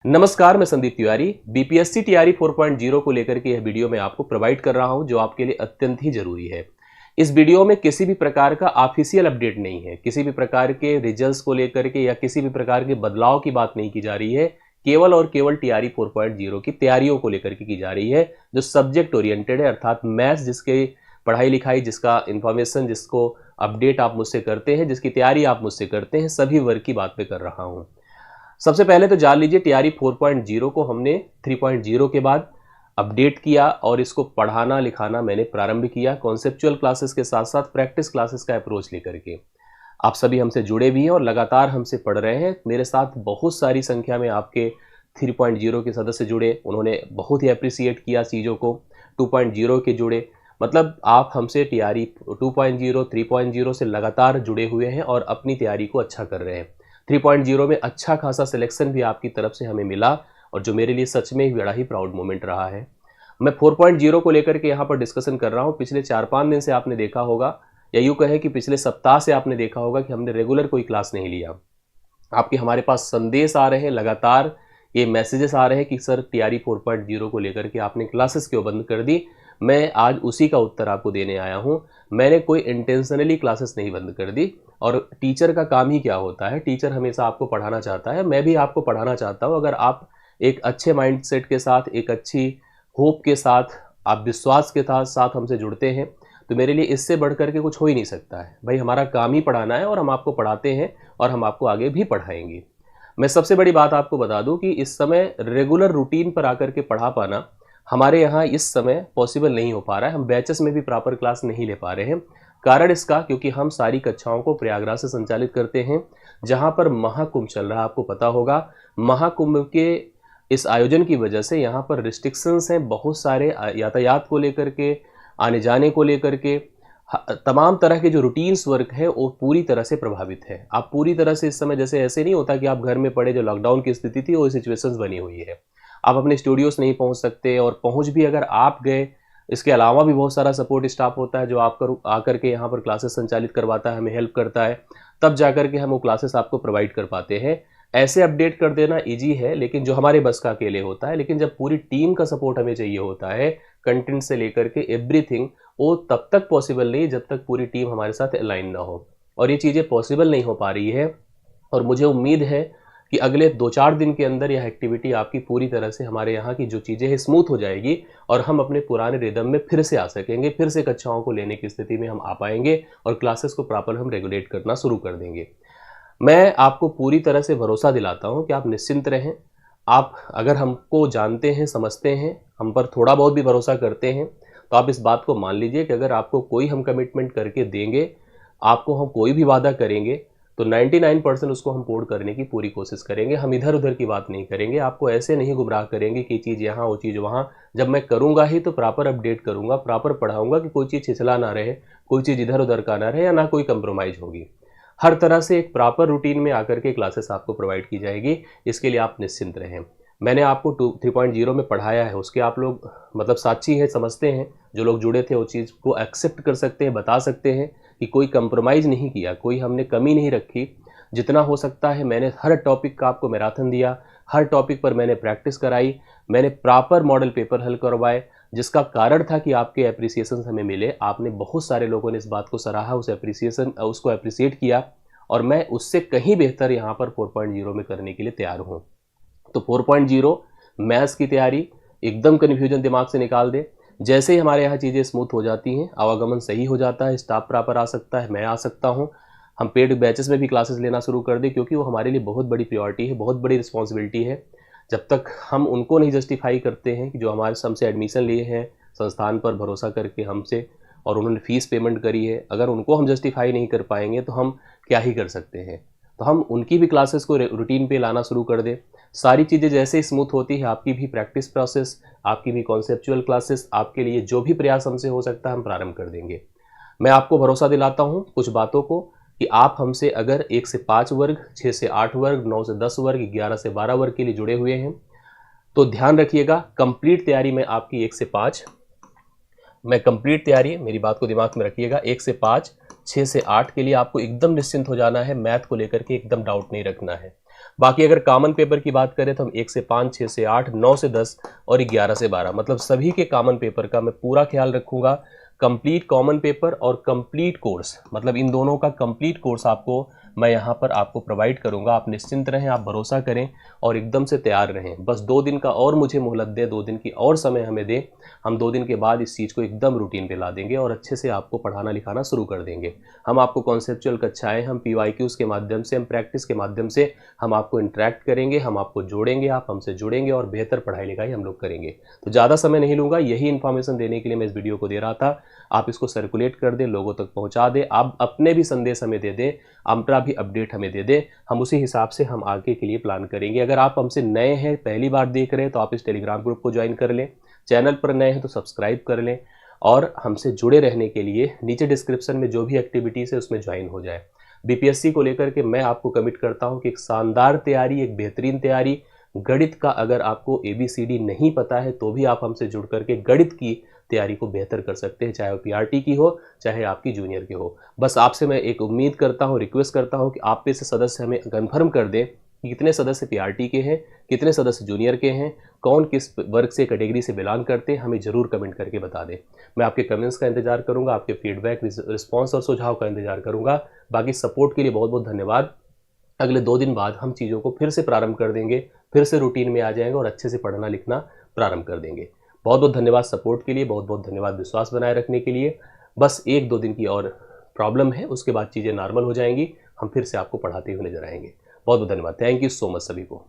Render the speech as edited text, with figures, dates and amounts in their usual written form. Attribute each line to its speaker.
Speaker 1: नमस्कार, मैं Sandeep Tiwari BPSC TRE 4.0 को लेकर के यह वीडियो मैं आपको प्रोवाइड कर रहा हूं जो आपके लिए अत्यंत ही जरूरी है। इस वीडियो में किसी भी प्रकार का ऑफिशियल अपडेट नहीं है, किसी भी प्रकार के रिजल्ट्स को लेकर के या किसी भी प्रकार के बदलाव की बात नहीं की जा रही है। केवल और केवल टीआरई 4.0 की तैयारियों को लेकर के की जा रही है, जो सब्जेक्ट ओरिएंटेड है, अर्थात मैथ्स जिसके पढ़ाई लिखाई, जिसका इन्फॉर्मेशन, जिसको अपडेट आप मुझसे करते हैं, जिसकी तैयारी आप मुझसे करते हैं, सभी वर्ग की बात मैं कर रहा हूँ। सबसे पहले तो जान लीजिए, टीआरई 4.0 को हमने 3.0 के बाद अपडेट किया और इसको पढ़ाना लिखाना मैंने प्रारंभ किया, कॉन्सेप्चुअल क्लासेस के साथ साथ प्रैक्टिस क्लासेस का अप्रोच लेकर के। आप सभी हमसे जुड़े भी हैं और लगातार हमसे पढ़ रहे हैं। मेरे साथ बहुत सारी संख्या में आपके 3.0 के सदस्य जुड़े, उन्होंने बहुत ही अप्रिसिएट किया चीज़ों को। 2.0 के जुड़े, मतलब आप हमसे टीआरई 2.0 3.0 से लगातार जुड़े हुए हैं और अपनी तैयारी को अच्छा कर रहे हैं। 3.0 में अच्छा खासा सिलेक्शन भी आपकी तरफ से हमें मिला और जो मेरे लिए सच में बड़ा ही प्राउड मोमेंट रहा है। मैं 4.0 को लेकर के यहाँ पर डिस्कशन कर रहा हूँ। पिछले 4-5 दिन से आपने देखा होगा, या यूँ कहें कि पिछले सप्ताह से आपने देखा होगा कि हमने रेगुलर कोई क्लास नहीं लिया। आपके हमारे पास संदेश आ रहे हैं, लगातार ये मैसेजेस आ रहे हैं कि सर टीआरई 4.0 को लेकर के आपने क्लासेस क्यों बंद कर दी। मैं आज उसी का उत्तर आपको देने आया हूँ। मैंने कोई इंटेंशनली क्लासेस नहीं बंद कर दी। और टीचर का काम ही क्या होता है, टीचर हमेशा आपको पढ़ाना चाहता है, मैं भी आपको पढ़ाना चाहता हूँ। अगर आप एक अच्छे माइंडसेट के साथ, एक अच्छी होप के साथ, आप विश्वास के साथ हमसे जुड़ते हैं, तो मेरे लिए इससे बढ़ कर के कुछ हो ही नहीं सकता है। भाई, हमारा काम ही पढ़ाना है और हम आपको पढ़ाते हैं और हम आपको आगे भी पढ़ाएंगे। मैं सबसे बड़ी बात आपको बता दूं कि इस समय रेगुलर रूटीन पर आकर के पढ़ा पाना हमारे यहाँ इस समय पॉसिबल नहीं हो पा रहा है। हम बैचेस में भी प्रॉपर क्लास नहीं ले पा रहे हैं। कारण इसका, क्योंकि हम सारी कक्षाओं को प्रयागराज से संचालित करते हैं, जहाँ पर महाकुंभ चल रहा है। आपको पता होगा, महाकुंभ के इस आयोजन की वजह से यहाँ पर रिस्ट्रिक्शंस हैं, बहुत सारे यातायात को लेकर के, आने जाने को लेकर के, तमाम तरह के जो रूटीन्स वर्क है वो पूरी तरह से प्रभावित है। आप पूरी तरह से इस समय, जैसे ऐसे नहीं होता कि आप घर में पड़े, जो लॉकडाउन की स्थिति थी वो सिचुएशंस बनी हुई है। आप अपने स्टूडियोज नहीं पहुंच सकते, और पहुंच भी अगर आप गए, इसके अलावा भी बहुत सारा सपोर्ट स्टाफ होता है जो आप आकर के यहाँ पर क्लासेस संचालित करवाता है, हमें हेल्प करता है, तब जाकर के हम वो क्लासेस आपको प्रोवाइड कर पाते हैं। ऐसे अपडेट कर देना इजी है, लेकिन जो हमारे बस का अकेले होता है। लेकिन जब पूरी टीम का सपोर्ट हमें चाहिए होता है, कंटेंट से लेकर के एवरीथिंग, वो तब तक पॉसिबल नहीं जब तक पूरी टीम हमारे साथ अलाइन ना हो। और ये चीज़ें पॉसिबल नहीं हो पा रही है, और मुझे उम्मीद है कि अगले 2-4 दिन के अंदर यह एक्टिविटी आपकी पूरी तरह से, हमारे यहाँ की जो चीज़ें हैं, स्मूथ हो जाएगी और हम अपने पुराने रिदम में फिर से आ सकेंगे, फिर से कक्षाओं को लेने की स्थिति में हम आ पाएंगे और क्लासेस को प्रॉपर हम रेगुलेट करना शुरू कर देंगे। मैं आपको पूरी तरह से भरोसा दिलाता हूँ कि आप निश्चिंत रहें। आप अगर हमको जानते हैं, समझते हैं, हम पर थोड़ा बहुत भी भरोसा करते हैं, तो आप इस बात को मान लीजिए कि अगर आपको कोई हम कमिटमेंट करके देंगे, आपको हम कोई भी वादा करेंगे, तो 99% उसको हम पूर्ण करने की पूरी कोशिश करेंगे। हम इधर उधर की बात नहीं करेंगे, आपको ऐसे नहीं गुमराह करेंगे कि चीज़ यहाँ, वो चीज़ वहाँ। जब मैं करूँगा ही तो प्रॉपर अपडेट करूँगा, प्रॉपर पढ़ाऊँगा कि कोई चीज़ छिछला ना रहे, कोई चीज़ इधर उधर का ना रहे, या ना कोई कंप्रोमाइज़ होगी। हर तरह से एक प्रॉपर रूटीन में आकर के क्लासेस आपको प्रोवाइड की जाएगी। इसके लिए आप निश्चिंत रहें। मैंने आपको 3.0 में पढ़ाया है, उसके आप लोग मतलब साक्षी हैं, समझते हैं। जो लोग जुड़े थे वो चीज़ को एक्सेप्ट कर सकते हैं, बता सकते हैं कि कोई कंप्रोमाइज़ नहीं किया, कोई हमने कमी नहीं रखी। जितना हो सकता है मैंने हर टॉपिक का आपको मैराथन दिया, हर टॉपिक पर मैंने प्रैक्टिस कराई, मैंने प्रॉपर मॉडल पेपर हल करवाए, जिसका कारण था कि आपके एप्रिसिएशन हमें मिले। आपने, बहुत सारे लोगों ने इस बात को सराहा, उसको अप्रिसिएट किया, और मैं उससे कहीं बेहतर यहाँ पर 4.0 में करने के लिए तैयार हूँ। तो 4.0 मैथ्स की तैयारी, एकदम कन्फ्यूजन दिमाग से निकाल दे। जैसे ही हमारे यहाँ चीज़ें स्मूथ हो जाती हैं, आवागमन सही हो जाता है, स्टाफ प्रॉपर आ सकता है, मैं आ सकता हूँ, हम पेड बैचेस में भी क्लासेस लेना शुरू कर दें, क्योंकि वो हमारे लिए बहुत बड़ी प्रायोरिटी है, बहुत बड़ी रिस्पॉन्सिबिलिटी है। जब तक हम उनको नहीं जस्टिफाई करते हैं कि जो हमारे हमसे एडमिशन लिए हैं संस्थान पर भरोसा करके हमसे, और उन्होंने फ़ीस पेमेंट करी है, अगर उनको हम जस्टिफाई नहीं कर पाएंगे तो हम क्या ही कर सकते हैं। तो हम उनकी भी क्लासेस को रूटीन पे लाना शुरू कर दें। सारी चीज़ें जैसे स्मूथ होती है, आपकी भी प्रैक्टिस प्रोसेस, आपकी भी कॉन्सेप्चुअल क्लासेस, आपके लिए जो भी प्रयास हमसे हो सकता है हम प्रारंभ कर देंगे। मैं आपको भरोसा दिलाता हूँ कुछ बातों को, कि आप हमसे अगर 1 से 5 वर्ग, 6 से 8 वर्ग, 9 से 10 वर्ग, 11 से 12 वर्ग के लिए जुड़े हुए हैं, तो ध्यान रखिएगा, कंप्लीट तैयारी में आपकी 1 से 5, मैं कंप्लीट तैयारी, मेरी बात को दिमाग में रखिएगा, 1 से 5, 6 से 8 के लिए आपको एकदम निश्चिंत हो जाना है। मैथ को लेकर के एकदम डाउट नहीं रखना है। बाकी अगर कॉमन पेपर की बात करें तो हम 1 से 5, 6 से 8, 9 से 10 और 11 से 12 मतलब सभी के कॉमन पेपर का मैं पूरा ख्याल रखूंगा। कंप्लीट कॉमन पेपर और कंप्लीट कोर्स मतलब इन दोनों का कंप्लीट कोर्स आपको मैं यहाँ पर आपको प्रोवाइड करूँगा। आप निश्चिंत रहें, आप भरोसा करें और एकदम से तैयार रहें। बस 2 दिन का और मुझे मोहलत दें, 2 दिन की और समय हमें दें। हम 2 दिन के बाद इस चीज़ को एकदम रूटीन पे ला देंगे और अच्छे से आपको पढ़ाना लिखाना शुरू कर देंगे। हम आपको कॉन्सेप्चुअल कक्षाएँ, हम PYQs के माध्यम से, हम प्रैक्टिस के माध्यम से हम आपको इंटरेक्ट करेंगे, हम आपको जोड़ेंगे, आप हमसे जुड़ेंगे और बेहतर पढ़ाई लिखाई हम लोग करेंगे। तो ज़्यादा समय नहीं लूँगा, यही इन्फॉर्मेशन देने के लिए मैं इस वीडियो को दे रहा था। आप इसको सर्कुलेट कर दें, लोगों तक पहुँचा दें, आप अपने भी संदेश हमें दे दें, अपना भी अपडेट हमें दे दें। हम उसी हिसाब से हम आगे के लिए प्लान करेंगे। अगर आप हमसे नए हैं, पहली बार देख रहे हैं तो आप इस टेलीग्राम ग्रुप को ज्वाइन कर लें। चैनल पर नए हैं तो सब्सक्राइब कर लें और हमसे जुड़े रहने के लिए नीचे डिस्क्रिप्शन में जो भी एक्टिविटीज़ है उसमें ज्वाइन हो जाए। बीपीएससी को लेकर के मैं आपको कमिट करता हूं कि एक शानदार तैयारी, एक बेहतरीन तैयारी। गणित का अगर आपको ABCD नहीं पता है तो भी आप हमसे जुड़ करके गणित की तैयारी को बेहतर कर सकते हैं, चाहे वो PRT की हो चाहे आपकी जूनियर की हो। बस आपसे मैं एक उम्मीद करता हूं, रिक्वेस्ट करता हूं कि आप में से सदस्य हमें कंफर्म कर दें कि कितने सदस्य PRT के हैं, कितने सदस्य जूनियर के हैं, कौन किस वर्ग से कैटेगरी से बिलोंग करते हैं, हमें ज़रूर कमेंट करके बता दें। मैं आपके कमेंट्स का इंतजार करूंगा, आपके फीडबैक, रिस्पॉन्स और सुझाव का इंतजार करूंगा। बाकी सपोर्ट के लिए बहुत बहुत धन्यवाद। अगले 2 दिन बाद हम चीज़ों को फिर से प्रारंभ कर देंगे, फिर से रूटीन में आ जाएंगे और अच्छे से पढ़ना लिखना प्रारंभ कर देंगे। बहुत बहुत धन्यवाद सपोर्ट के लिए, बहुत बहुत धन्यवाद विश्वास बनाए रखने के लिए। बस 1-2 दिन की और प्रॉब्लम है, उसके बाद चीज़ें नॉर्मल हो जाएंगी, हम फिर से आपको पढ़ाते हुए नजर आएंगे। बहुत बहुत धन्यवाद। थैंक यू सो मच सभी को।